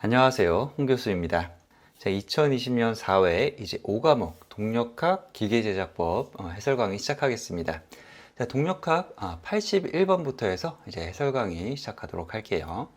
안녕하세요. 홍 교수입니다. 자, 2020년 4회 이제 5과목 동력학 기계제작법 해설 강의 시작하겠습니다. 자, 동력학 81번부터 해서 이제 해설 강의 시작하도록 할게요.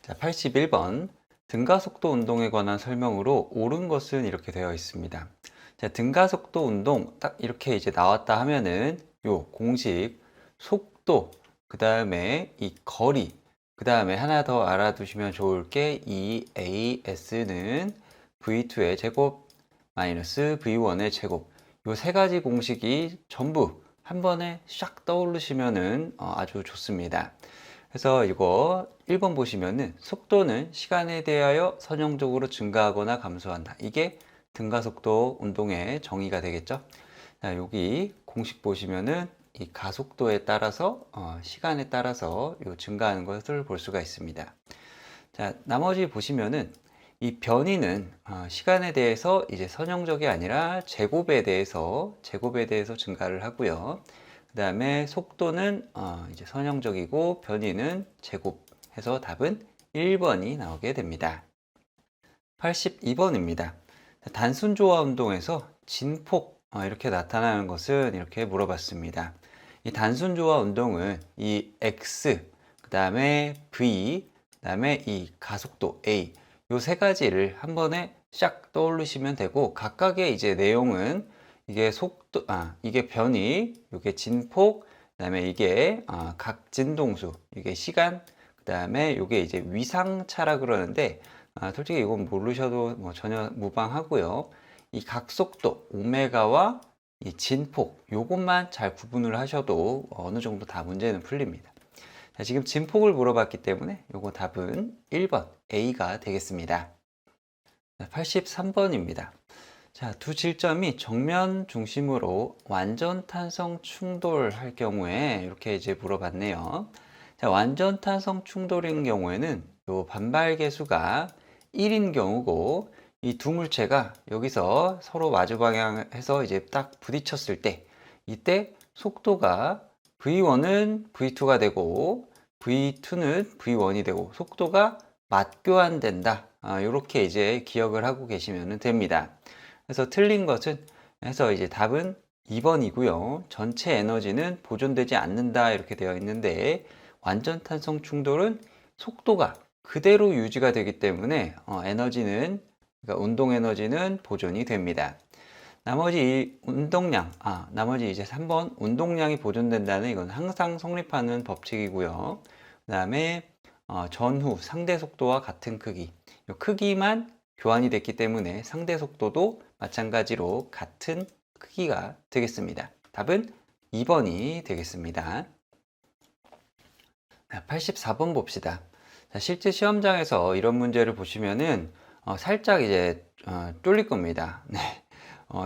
자, 81번 등가속도 운동에 관한 설명으로 옳은 것은 이렇게 되어 있습니다. 자, 등가속도 운동 딱 이렇게 이제 나왔다 하면은 요 공식 속도 그 다음에 이 거리 그 다음에 하나 더 알아두시면 좋을 게 이 AS는 V2의 제곱 마이너스 V1의 제곱 요 세 가지 공식이 전부 한 번에 샥 떠오르시면은 아주 좋습니다. 그래서 이거 1번 보시면은 속도는 시간에 대하여 선형적으로 증가하거나 감소한다. 이게 등가속도 운동의 정의가 되겠죠. 자, 여기 공식 보시면은 이 가속도에 따라서 시간에 따라서 요 증가하는 것을 볼 수가 있습니다. 자, 나머지 보시면은 이 변이는 시간에 대해서 이제 선형적이 아니라 제곱에 대해서 증가를 하고요. 그 다음에 속도는 이제 선형적이고 변이는 제곱해서 답은 1번이 나오게 됩니다. 82번입니다. 단순 조화 운동에서 진폭 이렇게 나타나는 것은 이렇게 물어봤습니다. 이 단순 조화 운동은 이 X, 그 다음에 V, 그 다음에 이 가속도 A 요 세 가지를 한 번에 샥 떠올리시면 되고 각각의 이제 내용은 이게 속도, 이게 변이, 이게 진폭, 그 다음에 이게 각 진동수, 이게 시간, 그 다음에 이게 이제 위상차라 그러는데 솔직히 이건 모르셔도 뭐 전혀 무방하고요. 이 각속도, 오메가와 이 진폭, 요것만 잘 구분을 하셔도 어느 정도 다 문제는 풀립니다. 자, 지금 진폭을 물어봤기 때문에 요거 답은 1번 A가 되겠습니다. 83번입니다. 자, 두 질점이 정면 중심으로 완전 탄성 충돌할 경우에 이렇게 이제 물어봤네요. 자, 완전 탄성 충돌인 경우에는 요 반발 계수가 1인 경우고 이 두 물체가 여기서 서로 마주 방향해서 이제 딱 부딪혔을 때 이때 속도가 V1은 V2가 되고 V2는 V1이 되고 속도가 맞교환된다. 이렇게 이제 기억을 하고 계시면 됩니다. 그래서 틀린 것은 해서 이제 답은 2번이고요. 전체 에너지는 보존되지 않는다 이렇게 되어 있는데 완전 탄성 충돌은 속도가 그대로 유지가 되기 때문에 에너지는 그러니까 운동 에너지는 보존이 됩니다. 나머지 운동량, 나머지 이제 3번 운동량이 보존된다는 이건 항상 성립하는 법칙이고요. 그 다음에 전후 상대 속도와 같은 크기, 이 크기만 교환이 됐기 때문에 상대 속도도 마찬가지로 같은 크기가 되겠습니다. 답은 2번이 되겠습니다. 84번 봅시다. 자, 실제 시험장에서 이런 문제를 보시면은 살짝 이제 쫄릴 겁니다. 네.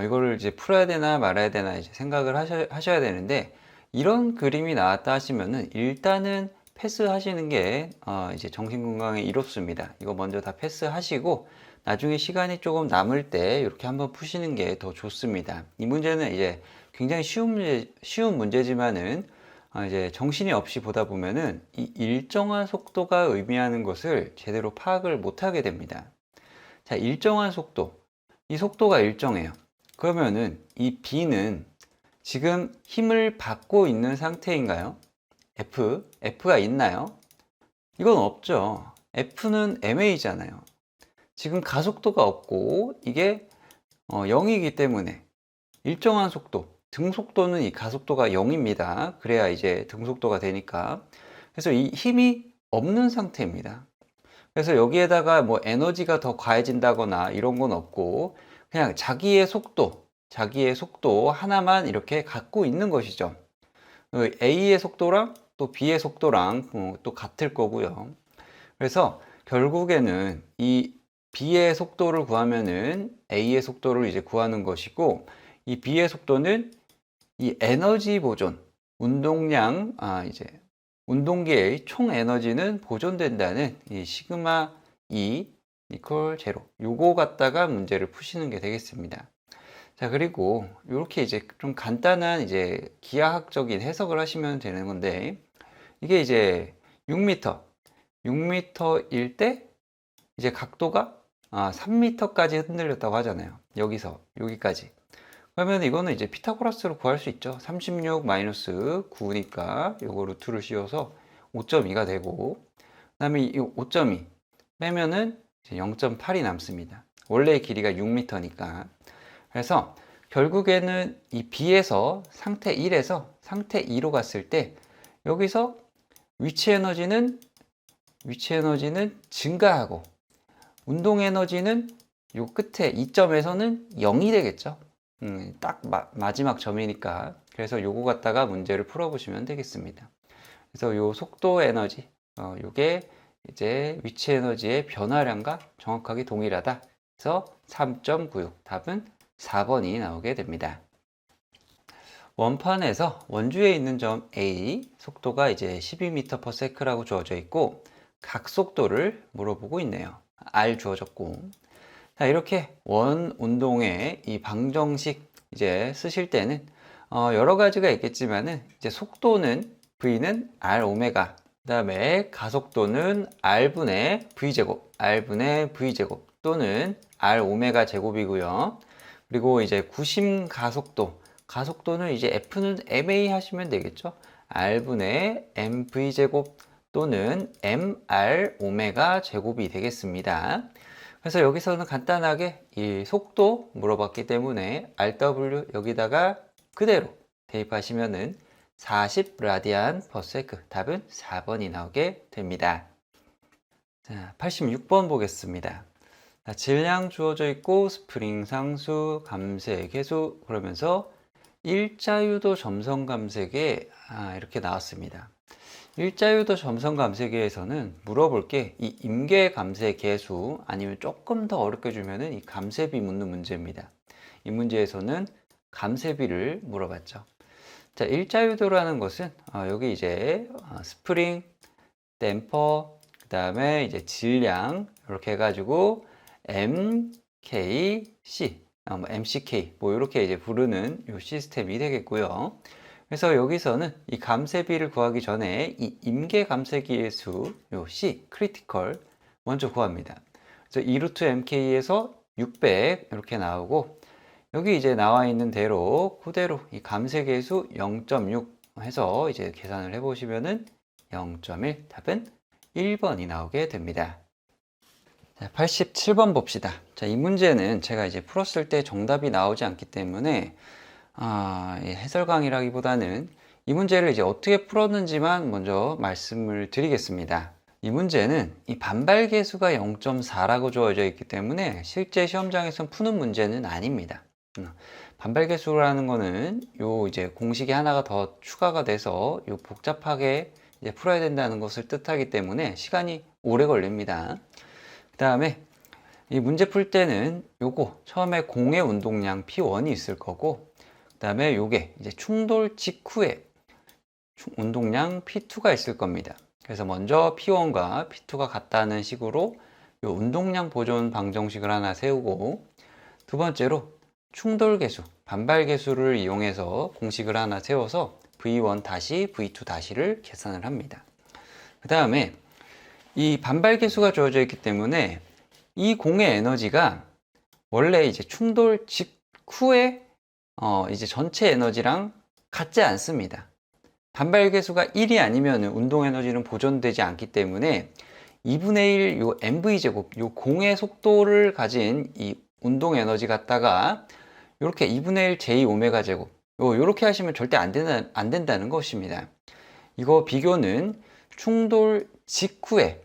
이거를 이제 풀어야 되나 말아야 되나 이제 생각을 하셔야 되는데 이런 그림이 나왔다 하시면은 일단은 패스하시는 게 이제 정신건강에 이롭습니다. 이거 먼저 다 패스하시고 나중에 시간이 조금 남을 때 이렇게 한번 푸시는 게 더 좋습니다. 이 문제는 이제 굉장히 쉬운 문제지만은 이제 정신이 없이 보다 보면은 이 일정한 속도가 의미하는 것을 제대로 파악을 못하게 됩니다. 자, 일정한 속도. 이 속도가 일정해요. 그러면은 이 B는 지금 힘을 받고 있는 상태인가요? F가 있나요? 이건 없죠. F는 ma잖아요. 지금 가속도가 없고 이게 0이기 때문에 일정한 속도, 등속도는 이 가속도가 0입니다. 그래야 이제 등속도가 되니까. 그래서 이 힘이 없는 상태입니다. 그래서 여기에다가 뭐 에너지가 더 가해진다거나 이런 건 없고 그냥 자기의 속도 하나만 이렇게 갖고 있는 것이죠. A의 속도랑 또 B의 속도랑 또 같을 거고요. 그래서 결국에는 이 B의 속도를 구하면은 A의 속도를 이제 구하는 것이고 이 B의 속도는 이 에너지 보존, 운동량, 이제 운동계의 총 에너지는 보존된다는 이 시그마 E 이퀄 제로 요거 갖다가 문제를 푸시는 게 되겠습니다. 자, 그리고 이렇게 이제 좀 간단한 이제 기하학적인 해석을 하시면 되는 건데 이게 이제 6m 일 때 이제 각도가 3m까지 흔들렸다고 하잖아요. 여기서 여기까지. 그러면 이거는 이제 피타고라스로 구할 수 있죠. 36 마이너스 9니까 요거 루트를 씌워서 5.2가 되고, 그 다음에 이 5.2 빼면은 0.8이 남습니다. 원래의 길이가 6m니까. 그래서 결국에는 이 B에서 상태 1에서 상태 2로 갔을 때 여기서 위치 에너지는 증가하고 운동 에너지는 요 끝에 이 점에서는 0이 되겠죠. 딱 마지막 점이니까. 그래서 요거 갖다가 문제를 풀어보시면 되겠습니다. 그래서 요 속도 에너지, 요게 이제 위치 에너지의 변화량과 정확하게 동일하다. 그래서 3.96, 답은 4번이 나오게 됩니다. 원판에서 원주에 있는 점 A, 속도가 이제 12m/s라고 주어져 있고 각 속도를 물어보고 있네요. R 주어졌고. 자, 이렇게 원 운동의 이 방정식 이제 쓰실 때는 여러 가지가 있겠지만은 이제 속도는 V는 R 오메가, 그다음에 가속도는 R분의 V제곱, R분의 V제곱 또는 R 오메가 제곱이고요. 그리고 이제 구심 가속도는 이제 F는 MA 하시면 되겠죠. R분의 MV제곱 또는 MR 오메가 제곱이 되겠습니다. 그래서 여기서는 간단하게 이 속도 물어봤기 때문에 RW 여기다가 그대로 대입하시면은 40 라디안 퍼 세크, 답은 4번이 나오게 됩니다. 자, 86번 보겠습니다. 자, 질량 주어져 있고 스프링 상수, 감쇄 계수 그러면서 일자유도 점성 감쇄계 이렇게 나왔습니다. 일자유도 점성 감쇄계에서는 물어볼 게 이 임계 감쇄 계수 아니면 조금 더 어렵게 주면은 이 감쇄비 묻는 문제입니다. 이 문제에서는 감쇄비를 물어봤죠. 자, 일자유도라는 것은 여기 이제 스프링, 댐퍼, 그 다음에 이제 질량 이렇게 해가지고 MKC, MCK 뭐 이렇게 이제 부르는 요 시스템이 되겠고요. 그래서 여기서는 이 감쇄비를 구하기 전에 이 임계 감쇄기의 수, 요 C, 크리티컬 먼저 구합니다. 그래서 2루트 MK에서 600 이렇게 나오고 여기 이제 나와 있는 대로 그대로 이 감쇄기의 수 0.6 해서 이제 계산을 해보시면은 0.1 답은 1번이 나오게 됩니다. 자, 87번 봅시다. 자, 이 문제는 제가 이제 풀었을 때 정답이 나오지 않기 때문에 해설 강의라기보다는 이 문제를 이제 어떻게 풀었는지만 먼저 말씀을 드리겠습니다. 이 문제는 이 반발 계수가 0.4라고 주어져 있기 때문에 실제 시험장에서 푸는 문제는 아닙니다. 반발 계수라는 거는 요 이제 공식이 하나가 더 추가가 돼서 요 복잡하게 이제 풀어야 된다는 것을 뜻하기 때문에 시간이 오래 걸립니다. 그 다음에 이 문제 풀 때는 요거 처음에 공의 운동량 P1이 있을 거고 그 다음에 요게 이제 충돌 직후에 운동량 P2가 있을 겁니다. 그래서 먼저 P1과 P2가 같다는 식으로 요 운동량 보존 방정식을 하나 세우고 두 번째로 충돌 계수, 반발 계수를 이용해서 공식을 하나 세워서 V1 V2 를 계산을 합니다. 그 다음에 이 반발 계수가 주어져 있기 때문에 이 공의 에너지가 원래 이제 충돌 직후에 이제 전체 에너지랑 같지 않습니다. 반발 계수가 1이 아니면 운동 에너지는 보존되지 않기 때문에 2분의 1 요 mv 제곱 요 공의 속도를 가진 이 운동 에너지 갖다가 이렇게 2분의 1 j 오메가 제곱 요렇게 하시면 절대 안 된다는 것입니다. 이거 비교는 충돌 직후에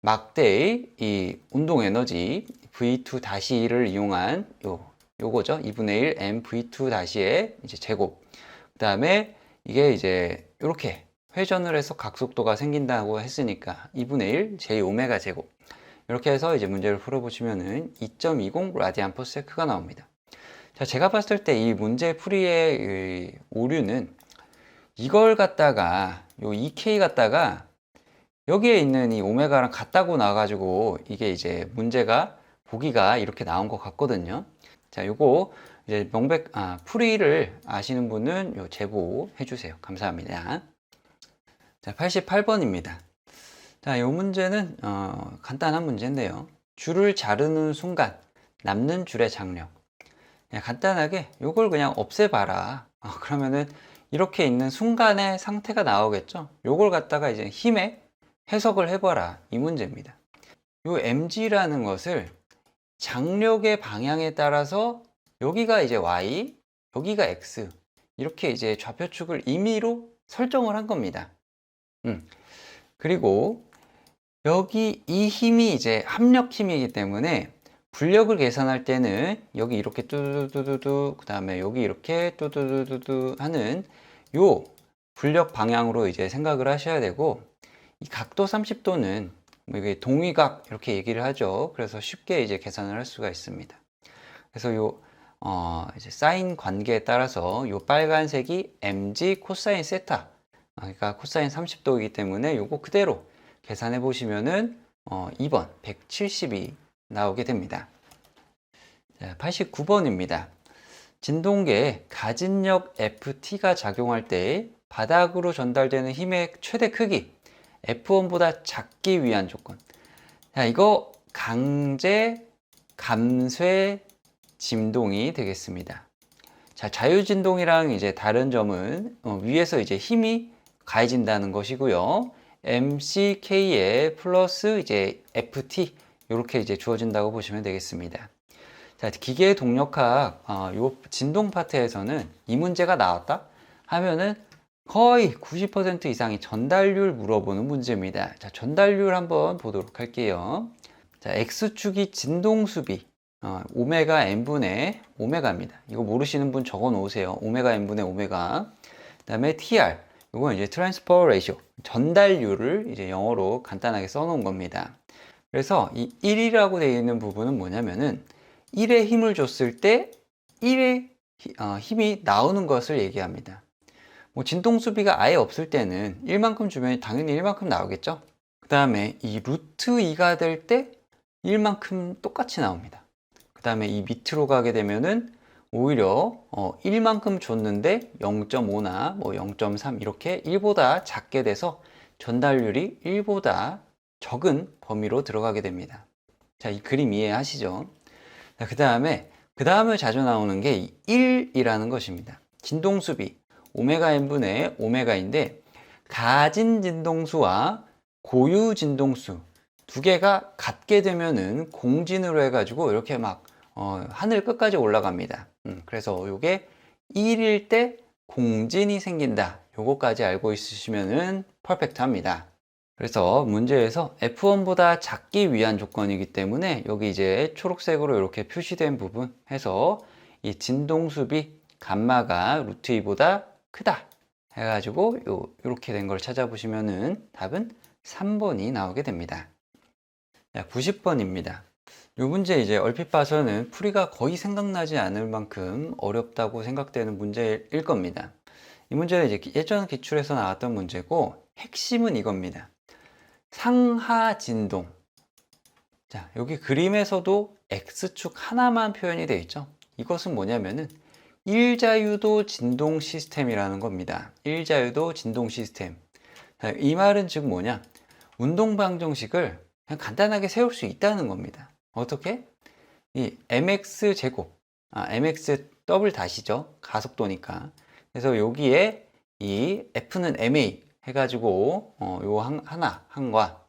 막대의 이 운동 에너지 V2-를 이용한 요거죠. 2분의 1 mv2-의 이제 제곱. 그 다음에 이게 이제 이렇게 회전을 해서 각속도가 생긴다고 했으니까 2분의 1 j 오메가 제곱. 이렇게 해서 이제 문제를 풀어보시면은 2.20 라디안 퍼 세크가 나옵니다. 자, 제가 봤을 때 이 문제 풀이의 오류는 이걸 갖다가 요 2K 갖다가 여기에 있는 이 오메가랑 같다고 나와가지고 이게 이제 문제가 보기가 이렇게 나온 것 같거든요. 자, 요거 이제 풀이를 아시는 분은 요 제보해 주세요. 감사합니다. 자, 88번입니다. 자, 요 문제는 간단한 문제인데요. 줄을 자르는 순간 남는 줄의 장력. 그냥 간단하게 이걸 그냥 없애봐라. 그러면은 이렇게 있는 순간의 상태가 나오겠죠. 요걸 갖다가 이제 힘에 해석을 해봐라, 이 문제입니다. 요 mg라는 것을 장력의 방향에 따라서 여기가 이제 y, 여기가 x, 이렇게 이제 좌표축을 임의로 설정을 한 겁니다. 그리고 여기 이 힘이 이제 합력 힘이기 때문에 불력을 계산할 때는 여기 이렇게 뚜두두두두, 그 다음에 여기 이렇게 뚜두두두두 하는 요 불력 방향으로 이제 생각을 하셔야 되고, 이 각도 30도는 뭐 이게 동위각 이렇게 얘기를 하죠. 그래서 쉽게 이제 계산을 할 수가 있습니다. 그래서 요 이제 사인 관계에 따라서 요 빨간색이 mg 코사인 세타, 그러니까 코사인 30도이기 때문에 요거 그대로 계산해 보시면은 2번 172 나오게 됩니다. 자, 89번입니다. 진동계에 가진력 FT가 작용할 때 바닥으로 전달되는 힘의 최대 크기 F1보다 작기 위한 조건. 자, 이거 강제 감쇄 진동이 되겠습니다. 자, 자유진동이랑 이제 다른 점은 위에서 이제 힘이 가해진다는 것이고요. MCK에 플러스 이제 FT 이렇게 이제 주어진다고 보시면 되겠습니다. 자, 기계 동력학 요 진동 파트에서는 이 문제가 나왔다 하면은 거의 90% 이상이 전달률 물어보는 문제입니다. 자, 전달률 한번 보도록 할게요. 자, X축이 진동 수비 오메가 n분의 오메가입니다. 이거 모르시는 분 적어 놓으세요. 오메가 n분의 오메가. 그 다음에 TR, 이건 이제 트랜스퍼 레이쇼, 전달률을 이제 영어로 간단하게 써 놓은 겁니다. 그래서 이 1이라고 되어 있는 부분은 뭐냐면은 1에 힘을 줬을 때 1의 힘이 나오는 것을 얘기합니다. 뭐 진동 수비가 아예 없을 때는 1만큼 주면 당연히 1만큼 나오겠죠. 그 다음에 이 루트 2가 될 때 1만큼 똑같이 나옵니다. 그 다음에 이 밑으로 가게 되면은 오히려 1만큼 줬는데 0.5나 뭐 0.3 이렇게 1보다 작게 돼서 전달률이 1보다 적은 범위로 들어가게 됩니다. 자, 이 그림 이해하시죠? 자, 그 다음에 자주 나오는 게 1이라는 것입니다. 진동수비 오메가 n분의 오메가인데 가진 진동수와 고유 진동수 두 개가 같게 되면은 공진으로 해가지고 이렇게 막 하늘 끝까지 올라갑니다. 그래서 이게 1일 때 공진이 생긴다. 요거까지 알고 있으시면은 퍼펙트합니다. 그래서 문제에서 F1보다 작기 위한 조건이기 때문에 여기 이제 초록색으로 이렇게 표시된 부분 해서 이 진동수비 감마가 루트 2보다 크다 해가지고 요렇게 된 걸 찾아보시면은 답은 3번이 나오게 됩니다. 90번입니다. 요 문제 이제 얼핏 봐서는 풀이가 거의 생각나지 않을 만큼 어렵다고 생각되는 문제일 겁니다. 이 문제는 이제 예전 기출에서 나왔던 문제고 핵심은 이겁니다. 상하 진동. 자, 여기 그림에서도 X축 하나만 표현이 되어 있죠. 이것은 뭐냐면은 일자유도 진동 시스템이라는 겁니다. 일자유도 진동 시스템. 자, 이 말은 즉 뭐냐? 운동 방정식을 그냥 간단하게 세울 수 있다는 겁니다. 어떻게? 이 mx 제곱, mx 더블 다시죠. 가속도니까. 그래서 여기에 이 f는 ma 해가지고 요 항과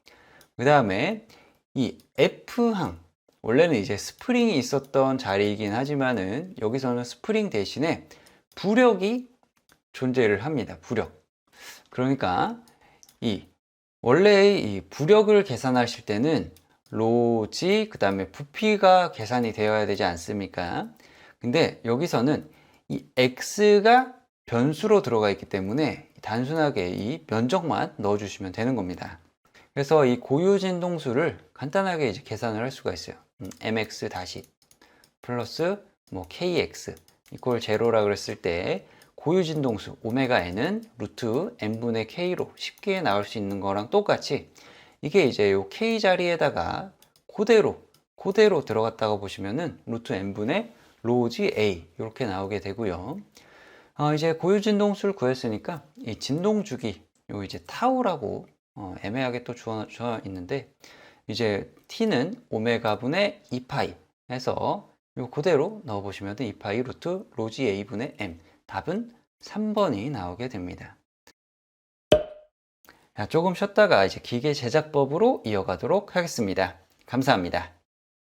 그 다음에 이 f항, 원래는 이제 스프링이 있었던 자리이긴 하지만은 여기서는 스프링 대신에 부력이 존재를 합니다. 부력. 그러니까 원래 이 부력을 계산하실 때는 로지 그 다음에 부피가 계산이 되어야 되지 않습니까? 근데 여기서는 이 x가 변수로 들어가 있기 때문에 단순하게 이 면적만 넣어 주시면 되는 겁니다. 그래서 이 고유 진동수를 간단하게 이제 계산을 할 수가 있어요. mx 다시 플러스 뭐 kx 이퀄 제로라 그랬을 때 고유 진동수 오메가 n은 루트 n분의 k로 쉽게 나올 수 있는 거랑 똑같이 이게 이제 요 k 자리에다가 그대로 들어갔다고 보시면은 루트 n분의 로지 a 이렇게 나오게 되고요. 이제 고유 진동수를 구했으니까 이 진동 주기 요 이제 타우라고 애매하게 또 주어 있는데 이제 t는 오메가 분의 2파이 해서 이거 그대로 넣어보시면 2파이 루트 로지 a분의 m, 답은 3번이 나오게 됩니다. 자, 조금 쉬었다가 이제 기계 제작법으로 이어가도록 하겠습니다. 감사합니다.